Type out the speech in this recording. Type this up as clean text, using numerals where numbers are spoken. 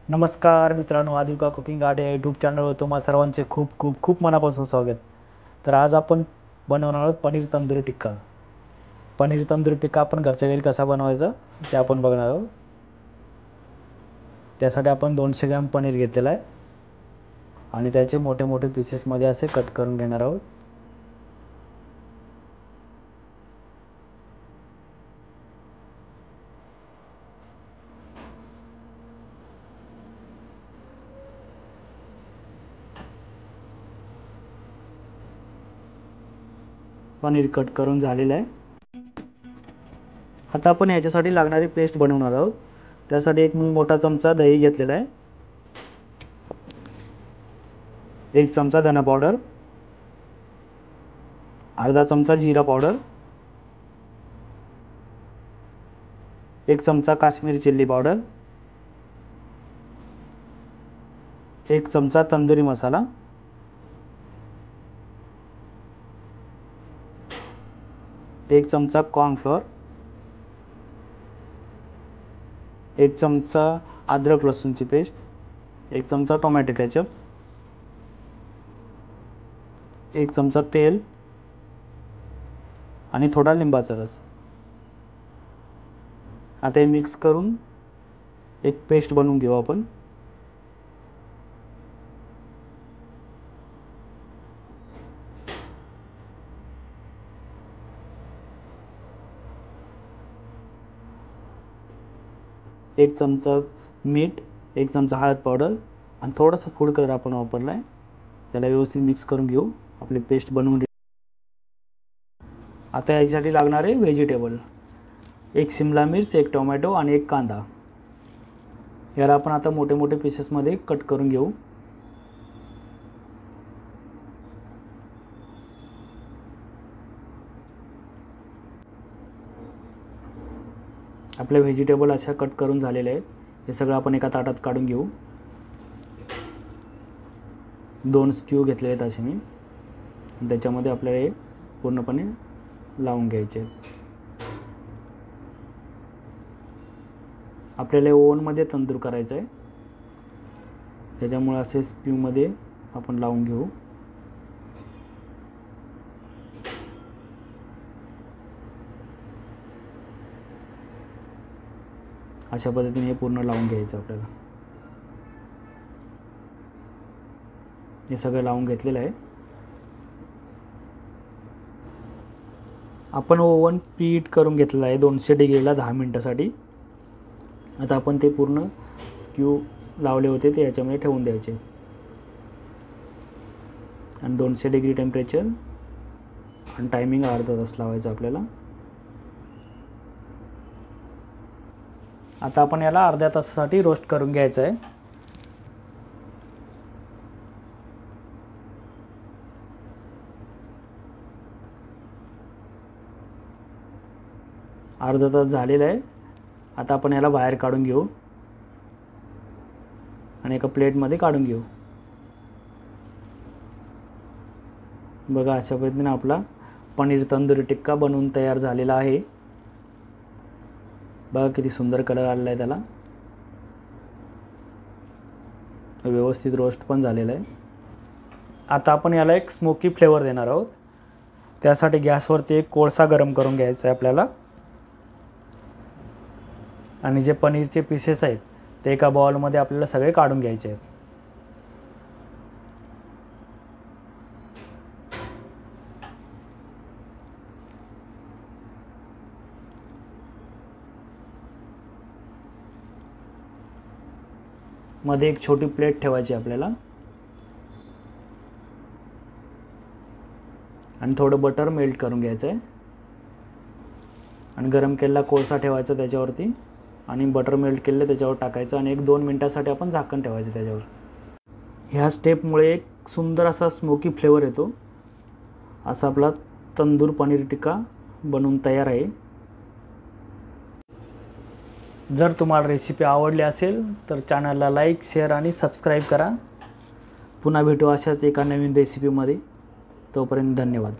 नमस्कार मित्रांनो, आदिका कुकिंग आर्ट या यूट्यूब चॅनलवर तुम्हा सर्वांचे खूप खूप खूप मनापासून स्वागत। तर आज आपण बनवणार आहोत पनीर तंदुरी टिक्का। पनीर तंदुरी टिक्का आपण घरच्या घरी कसा बनवायचा ते आपण बघणार आहोत। त्यासाठी आपण 200 ग्रॅम पनीर घेतलेला आहे आणि त्याचे मोठे मोठे पीसेसमध्ये असे कट करून घेणार आहोत। पनीर कट करून झालेलं आहे। आता आपण याच्यासाठी लागणारी पेस्ट बनवणार आहोत। त्यासाठी एक मोठा चमचा दही घेतलेला आहे, 1 चमचा धना पावडर, अर्धा चमचा जीरा पावडर, 1 चमचा काश्मीरी चिल्ली पावडर, 1 चमचा तंदुरी मसाला, 1 चमचा कॉर्नफ्लोअर, 1 चमचा अदरक लसूणची पेस्ट, 1 चमचा टोमॅटो केचप, 1 चमचा तेल आणि थोडा लिंबाचा रस। आता हे मिक्स करून एक पेस्ट बनवून घेऊ आपण। एक चमचा मीठ, 1 चमचा हळद पावडर आणि थोडासा फूड कलर आपण वापरला आहे। त्याला व्यवस्थित मिक्स करून घेऊ। आपली पेस्ट बनवून आता यासाठी लागणारे व्हेजिटेबल, 1 शिमला मिर्च, 1 टोमॅटो आणि 1 कांदा। याला आपण आता मोठे मोठे पीसेसमध्ये कट करून घेऊ। आपले व्हेजिटेबल अशा कट करून झालेले आहेत। हे सगळं आपण एका ताटात काढून घेऊ। 2 स्क्यू घेतलेले आहेत असे मी, त्याच्यामध्ये आपल्याला हे पूर्णपणे लावून घ्यायचे आहेत। आपल्याला ओव्हनमध्ये तंदूर करायचं आहे, त्याच्यामुळे असे स्क्यूमध्ये आपण लावून घेऊ। अशा पद्धतीने हे पूर्ण लावून घ्यायचं आपल्याला। हे सगळं लावून घेतलेलं आहे। आपण ओव्हन प्रीहीट करून घेतलेला आहे 200 डिग्रीला 10 मिनिटासाठी। आता आपण ते पूर्ण स्क्यू लावले होते ते याच्यामध्ये ठेवून द्यायचे आणि 200 डिग्री टेम्परेचर आणि टायमिंग अर्धा तास लावायचं आपल्याला। आता आपण याला अर्ध्या तासासाठी रोस्ट करून घ्यायचं आहे। अर्धा तास झालेला आहे। आता आपण याला बाहेर काढून घेऊ आणि एका प्लेटमध्ये काढून घेऊ। बघा, अशा पद्धतीने आपला पनीर तंदुरी टिक्का बनवून तयार झालेला आहे। बघा किती सुंदर कलर आलेला आहे त्याला। व्यवस्थित रोस्ट पण झालेला आहे। आता आपण याला एक स्मोकी फ्लेवर देणार आहोत। त्यासाठी गॅसवरती एक कोळसा गरम करून घ्यायचा आहे आपल्याला आणि जे पनीरचे पीसेस आहेत ते एका बाउलमध्ये आपल्याला सगळे काढून घ्यायचे आहेत। मध्ये एक छोटी प्लेट ठेवायची आपल्याला आणि थोडं बटर मेल्ट करून घ्यायचं आहे आणि गरम केलेला कोळसा ठेवायचा त्याच्यावरती आणि बटर मेल्ट केलेलं त्याच्यावर टाकायचं आणि 1-2 मिनिटासाठी आपण झाकण ठेवायचं त्याच्यावर। ह्या स्टेपमुळे एक सुंदर असा स्मोकी फ्लेवर येतो। असा आपला तंदूर पनीर टिक्का बनवून तयार आहे। जर तुम्हाला रेसिपी आवडली असेल तर चॅनलला लाईक, शेअर आणि सबस्क्राईब करा। पुन्हा भेटू अशाच एका नवीन रेसिपीमध्ये। तोपर्यंत धन्यवाद।